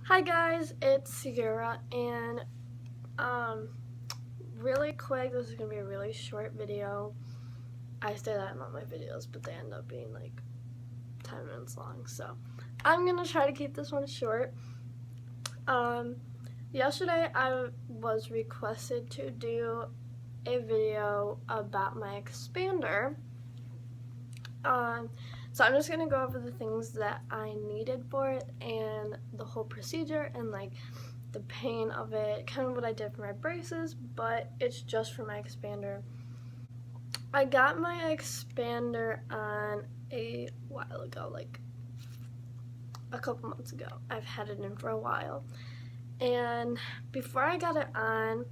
Hi guys, it's Sigura, and really quick, this is gonna be a really short video. I say that in all my videos, but they end up being like 10 minutes long, so I'm gonna try to keep this one short. Um, Yesterday I was requested to do a video about my expander. So I'm just gonna go over the things that I needed for it and the whole procedure and like the pain of it, kind of what I did for my braces, but it's just for my expander. I got my expander on a while ago, like a couple months ago. I've had it in for a while. And before I got it on,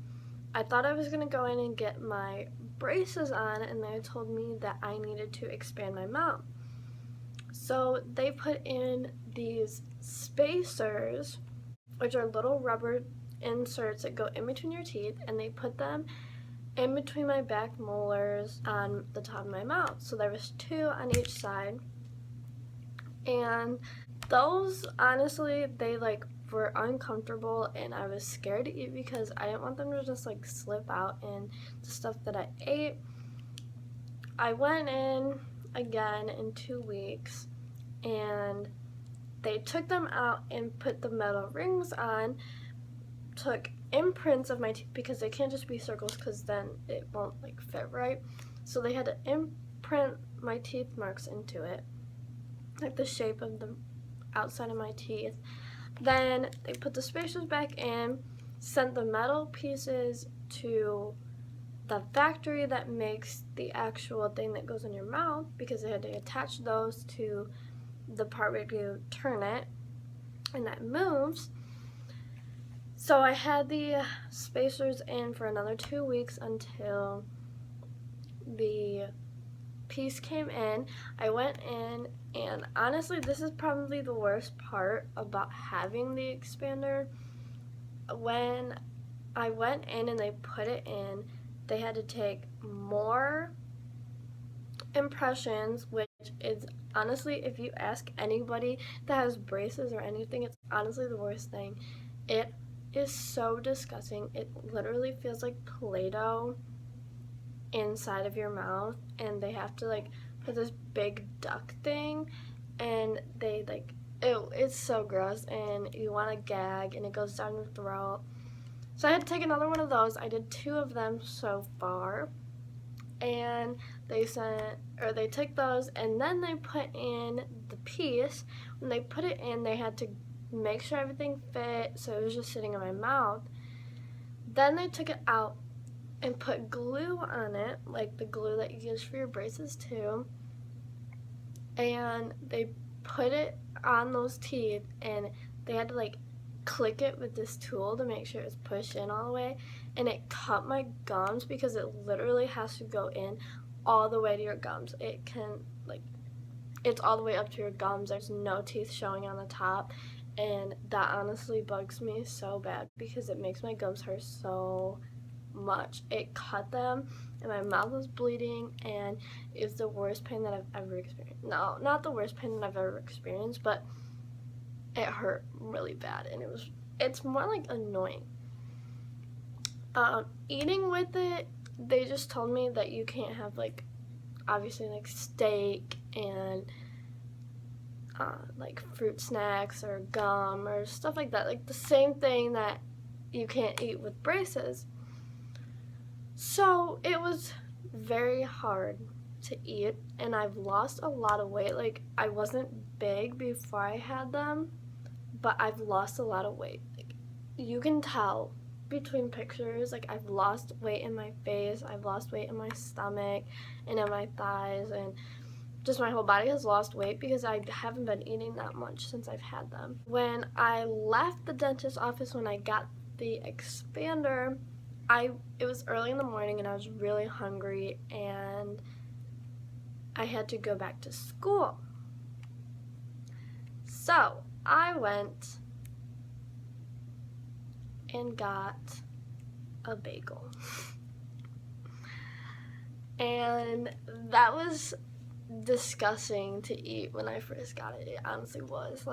I thought I was going to go in and get my braces on, and they told me that I needed to expand my mouth. So they put in these spacers, which are little rubber inserts that go in between your teeth, and they put them in between my back molars on the top of my mouth. So there was two on each side, and those honestly they were uncomfortable, and I was scared to eat because I didn't want them to just slip out and the stuff that I ate. I went in again in 2 weeks, and they took them out and put the metal rings on, took imprints of my teeth because they can't just be circles because then it won't fit right. So they had to imprint my teeth marks into it, like the shape of the outside of my teeth. Then they put the spacers back in, sent the metal pieces to the factory that makes the actual thing that goes in your mouth, because they had to attach those to the part where you turn it and that moves. So I had the spacers in for another 2 weeks until the piece came in. I went in, and honestly, this is probably the worst part about having the expander. When I went in and they put it in, they had to take more impressions, which is honestly, if you ask anybody that has braces or anything, it's honestly the worst thing. It is so disgusting. It literally feels like Play-Doh inside of your mouth, and they have to put this big duck thing, and they it's so gross, and you want to gag, and it goes down your throat. So I had to take another one of those. I did 2 of them so far, and they took those, and then they put in the piece. When they put it in, they had to make sure everything fit, so it was just sitting in my mouth. Then they took it out and put glue on it, like the glue that you use for your braces too, and they put it on those teeth, and they had to click it with this tool to make sure it's pushed in all the way, and it cut my gums because it literally has to go in all the way to your gums. It's all the way up to your gums. There's no teeth showing on the top, and that honestly bugs me so bad because it makes my gums hurt so much. It cut them, and my mouth was bleeding, and it's the worst pain that I've ever experienced. No, not the worst pain that I've ever experienced, but it hurt really bad, and it's more annoying. Eating with it, they just told me that you can't have obviously steak and fruit snacks or gum or stuff like that, the same thing that you can't eat with braces. So it was very hard to eat, and I've lost a lot of weight. I wasn't big before I had them, but I've lost a lot of weight. You can tell between pictures. I've lost weight in my face, I've lost weight in my stomach and in my thighs, and just my whole body has lost weight because I haven't been eating that much since I've had them. When I left the dentist's office, when I got the expander, it was early in the morning, and I was really hungry, and I had to go back to school. So I went and got a bagel. And that was disgusting to eat when I first got it. It honestly was.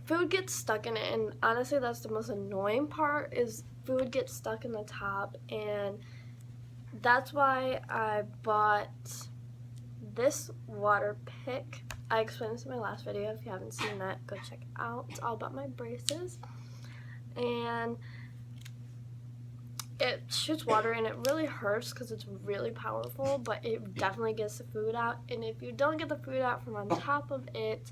food gets stuck in it, and honestly that's the most annoying part, is food gets stuck in the top. And that's why I bought this water pick. I explained this in my last video. If you haven't seen that, go check it out. It's all about my braces, and it shoots water, and it really hurts because it's really powerful, but it definitely gets the food out. And if you don't get the food out from on top of it,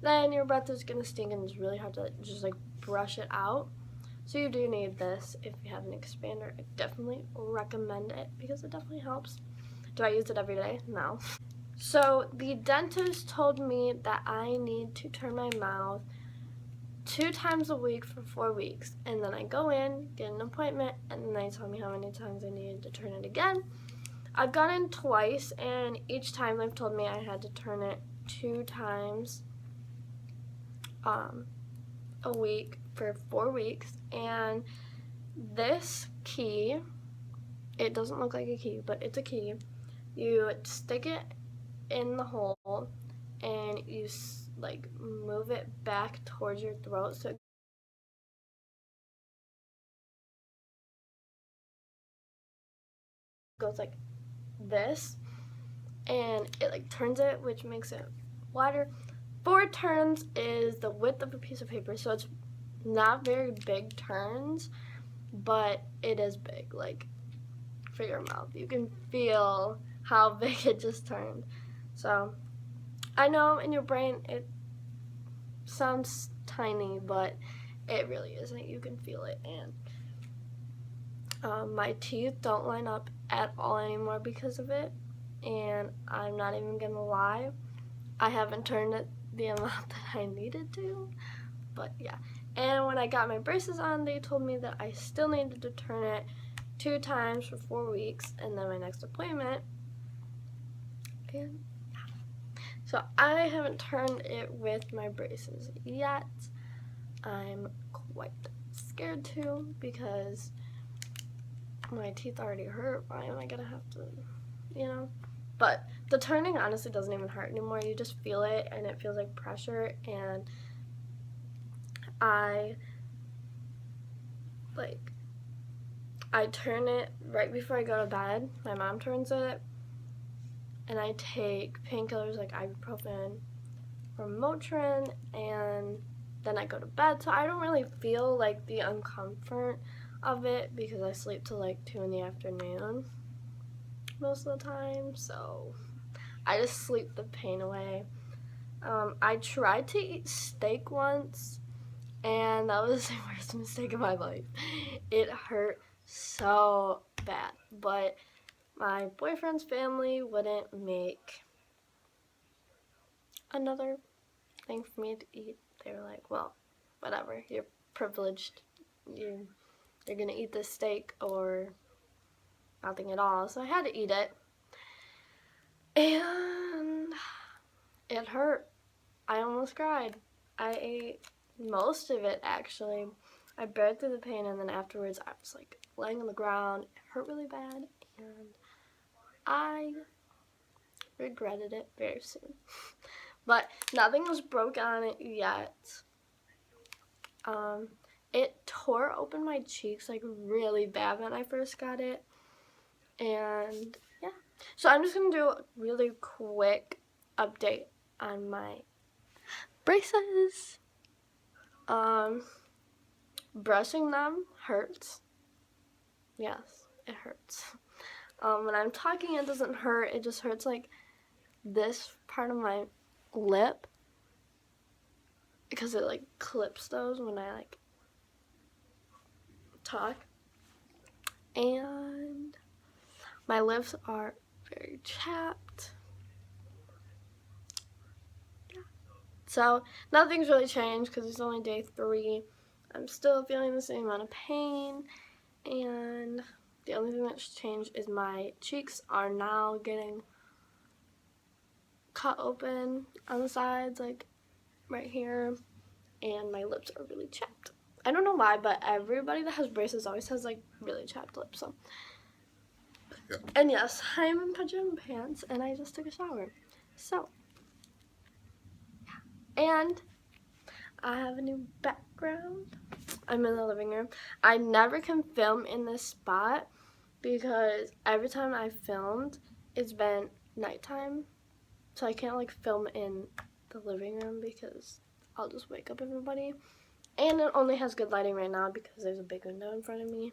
then your breath is gonna stink, and it's really hard to just like brush it out. So you do need this if you have an expander. I definitely recommend it because it definitely helps. Do I use it every day? No. So the dentist told me that I need to turn my mouth 2 times a week for 4 weeks, and then I go in, get an appointment, and then they tell me how many times I needed to turn it again. I've gone in twice, and each time they've told me I had to turn it 2 times a week for 4 weeks. And this key, it doesn't look like a key, but it's a key. You stick it in the hole, and you like move it back towards your throat, so it goes like this, and it like turns it, which makes it wider. 4 turns is the width of a piece of paper, so it's not very big turns, but it is big. Like for your mouth, you can feel how big it just turned. So I know in your brain it sounds tiny, but it really isn't. You can feel it. And my teeth don't line up at all anymore because of it, and I'm not even gonna lie, I haven't turned it the amount that I needed to, but yeah. And when I got my braces on, they told me that I still needed to turn it 2 times for 4 weeks, and then my next appointment. And so I haven't turned it with my braces yet. I'm quite scared to, because my teeth already hurt. Why am I gonna have to, you know? But the turning honestly doesn't even hurt anymore. You just feel it, and it feels like pressure. And I turn it right before I go to bed. My mom turns it, and I take painkillers like ibuprofen or Motrin, and then I go to bed. So I don't really feel like the uncomfort of it, because I sleep till like 2 in the afternoon most of the time, so I just sleep the pain away. I tried to eat steak once, and that was the worst mistake of my life. It hurt so bad, but my boyfriend's family wouldn't make another thing for me to eat. They were like, well, whatever, you're privileged, you're gonna eat this steak or nothing at all. So I had to eat it, and it hurt. I almost cried. I ate most of it, actually. I bared through the pain, and then afterwards I was like laying on the ground. It hurt really bad, and I regretted it very soon. But nothing was broken on it yet. It tore open my cheeks like really bad when I first got it, and yeah. So I'm just gonna do a really quick update on my braces. Brushing them hurts. Yes, it hurts. When I'm talking, it doesn't hurt. It just hurts like this part of my lip, because it like clips those when I like talk. And my lips are very chapped. Yeah. So nothing's really changed because it's only day 3. I'm still feeling the same amount of pain, and the only thing that's changed is my cheeks are now getting cut open on the sides, like right here, and my lips are really chapped. I don't know why, but everybody that has braces always has like really chapped lips. So, yeah. And yes, I'm in pajama pants, and I just took a shower. So, yeah. And I have a new background. I'm in the living room. I never can film in this spot because every time I filmed, it's been nighttime. So I can't like film in the living room because I'll just wake up everybody. And it only has good lighting right now because there's a big window in front of me.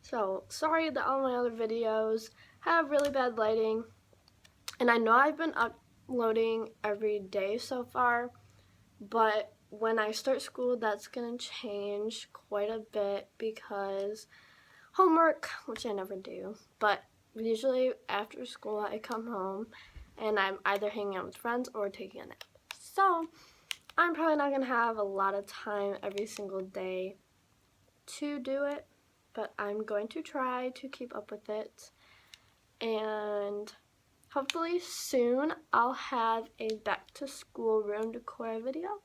So sorry that all my other videos have really bad lighting. And I know I've been uploading every day so far, but when I start school, that's going to change quite a bit because homework, which I never do, but usually after school I come home and I'm either hanging out with friends or taking a nap. So I'm probably not going to have a lot of time every single day to do it, but I'm going to try to keep up with it. And hopefully soon I'll have a back to school room decor video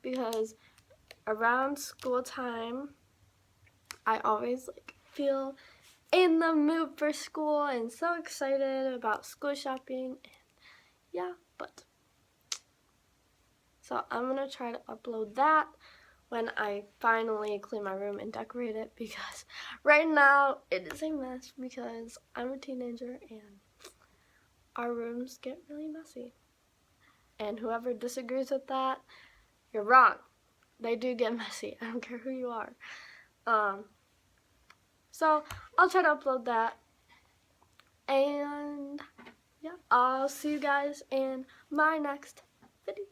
because around school time I always like feel in the mood for school and so excited about school shopping. And yeah, but so I'm gonna try to upload that when I finally clean my room and decorate it because right now it is a mess because I'm a teenager and our rooms get really messy. And whoever disagrees with that, you're wrong. They do get messy. I don't care who you are. So I'll try to upload that. And yeah, I'll see you guys in my next video.